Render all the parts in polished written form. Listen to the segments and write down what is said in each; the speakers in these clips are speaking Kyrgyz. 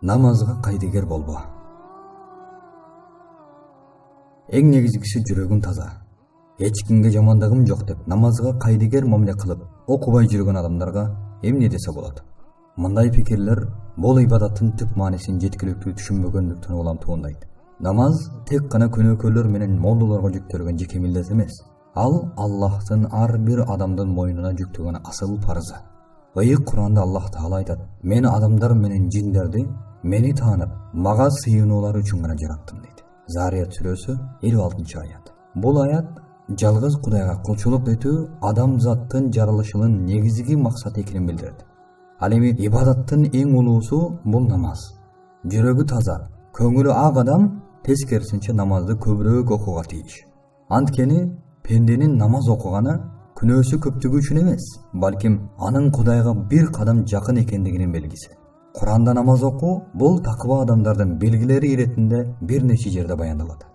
Намазга кайдыгер болбо. Эң негизгиси жүрөгүң таза. Эч кимге жамандыгым жок деп намазга кайдыгер мамиле кылып окубай жүргөн адамдарга эмне десе болот? Мындай пикирлер бул ибадаттын түп маанисин жеткиликтүү түшүнбөгөндүктөн улам туындайт. Намаз тек гана күнөөкөрлөр менен молдолорго жүктөлгөн жеке милдет эмес. Ал Аллахтын ар бир адамдын мойнуна жүктөгөн асыл парызы. Ыйык Куранда Аллах Таала айтат: "Мен адамдар менен жиндерди мени таанып, мага сыйынуулары үчүн гана жараттым" дейт. Зарият сүрөсү 56-аят. Бул аят жалгыз Кудайга кулчулук этүү адамзаттын жаралышынын негизги максаты экенин билдирет. Ал эми ибадаттын эң улуусу бул намаз. Жүрөгү таза, көңүлү ак адам тескерисинче намазды көбүрөөк окууга тийиш. Анткени пенденин намаз окуганы күнөөсү көптүгү үчүн эмес, балким анын Кудайга бир кадам жакын экендигинин белгиси. Куранда намаз окуу бул такыба адамдардын белгилери иретинде бир нече жерде баяндалат.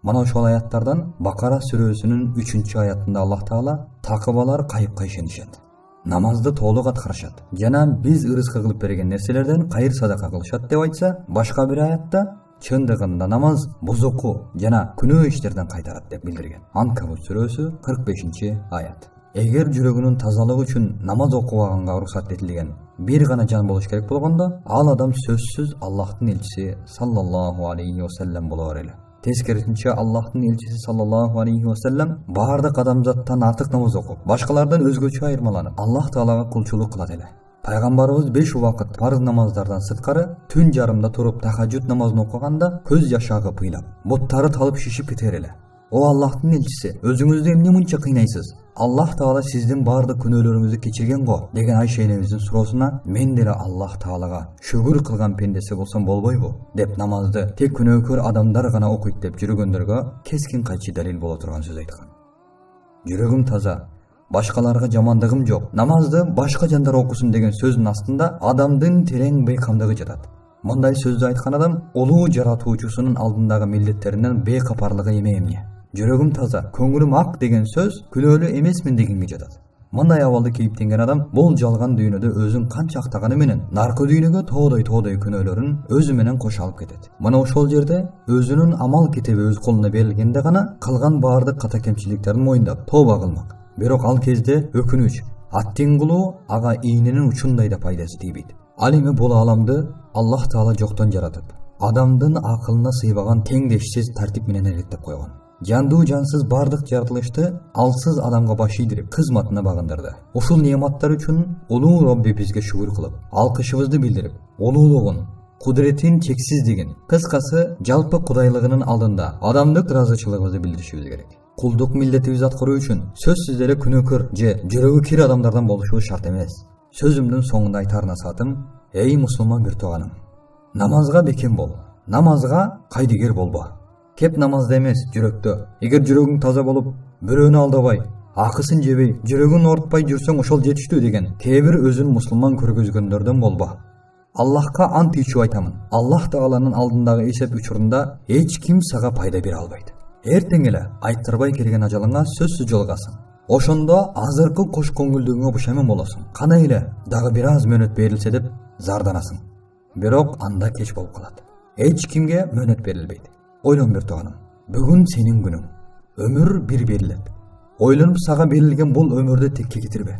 Мана ошол аяттардан Бакара сүрөсүнүн 3-аятында Аллах Таала такыбалар кайыпка ишенишет, намазды толук аткарышат жана биз ырыска кылып берген нерселерден кайыр садака кылышат деп айтса, башка бир аятта чындыгында намаз бузуку жана күнөө иштерден кайтарат деп билдирген. Анкабут сүрөсү 45-аят. Эгер жүрөгүнүн тазалыгы үчүн намаз окубаганга уруксат этилген бир гана жан болуш керек болгондо, ал адам сөзсүз Аллахтын элчиси саллаллаху алейхи вассалам боло эле. Тескерисинче Аллахтын элчиси саллаллаху алейхи вассалам баардык адамзаттан артык намаз окуп, башкалардан өзгөчө айырмаланып, Аллах Таалага кулчулук кылат эле. Пайгамбарыбыз 5 убакыт парыз намаздардан сырткары түн жарымда туруп тахажжуд намазын окуганда көз жашы агып ыйлап, буттары талып шишип кетер эле. О Аллахтын элчиси, өзүңүздү эмне мынча кыйнайсыз? Аллах Таала сиздин баардык күнөөлөрүңүздү кечирген го деген Айша энебиздин суроосуна мен деле Аллах Таалага шүгүр кылган пендеси болсом болбойбу деп намазды тек күнөөкөр адамдар гана окуйт деп жүргөндөргө кескин кайчы далил боло турган сөз айткан. Жүрөгүм таза, башкаларга жамандыгым жок, намазды башка жандар окусун деген сөздүн астында адамдын терең бейкамдыгы жатат. Мындай сөздү айткан адам улуу жаратуучусунун алдындагы милдеттеринен бейкапарлыгы эмне? Жүрөгүм таза, көңүлүм ак деген сөз күнөөлүү эмесмин дегенге жатат. Мындай абалды кейиптенген адам бул жалган дүйнөдө өзүн канча актаганы менен наркы дүйнөгө тоодой күнөөлөрүн өзү менен кошо алып кетет. Мына ошол жерде өзүнүн амал кетеби өз колуна берилгенде гана кылган баардык ката кемчиликтерин моюндап тооба кылмак. Бирок ал кезде өкүнүч, аттин кылуу ага ийненин учундай да пайдасы тийбейт. Ал эми бул ааламды Аллах Таала жоктон жаратып, адамдын акылына сыйбаган теңдешсиз тартип менен эреттеп койгон. Жандуу жансыз бардык жаратылышты алсыз адамга баш ийдирип, кызматына багындырды. Ушул неаматтар үчүн улуу Робби бизге шүгүр кылып, алкышыбызды билдирип, улуулугун, кудретин чексиздигин, кыскасы жалпы кудайлыгынын алдында адамдык ыраазычылыгыбызды билдиришибиз керек. Кулдук милдетибизди аткаруу үчүн сөзсүз эле күнөөкөр же жүрөгү кир адамдардан болушубуз шарт эмес. Сөзүмдүн соңунда айтар насаатым: эй мусулман бир тууганым, намазга бекем бол, намазга кайдыгер болбо. Кеп намазда эмес, жүрөктө. Эгер жүрөгүң таза болуп, бирөөнү алдабай, акысын жебей, жүрөгүн оорутпай жүрсөң ошол жетиштүү деген кээ бир өзүн мусулман көргөзгөндөрдөн болбо. Аллахка ант ичип айтамын, Аллах Тааланын алдындагы эсеп учурунда эч ким сага пайда бере албайт. Эртең эле айттырбай келген ажалыңа сөзсүз жолугасың. Ошондо азыркы кош көңүлдүгүңө бушаман болосуң. Кана эле дагы бир аз мөөнөт берилсе деп зарданасың. Бирок анда кеч болуп калат. Эч кимге мөөнөт берилбейт. Ойлон бир тууганым, бүгүн сенин күнүң. Өмүр бир берилет. Ойлонуп сага берилген бул өмүрдү текке кетирбе.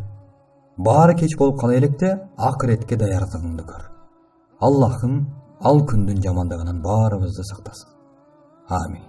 Баары кеч болуп кала электе акыретке даярдыгыңды көр. Аллахым ал күндүн жамандыгынан баарыбызды сактасын. Амин.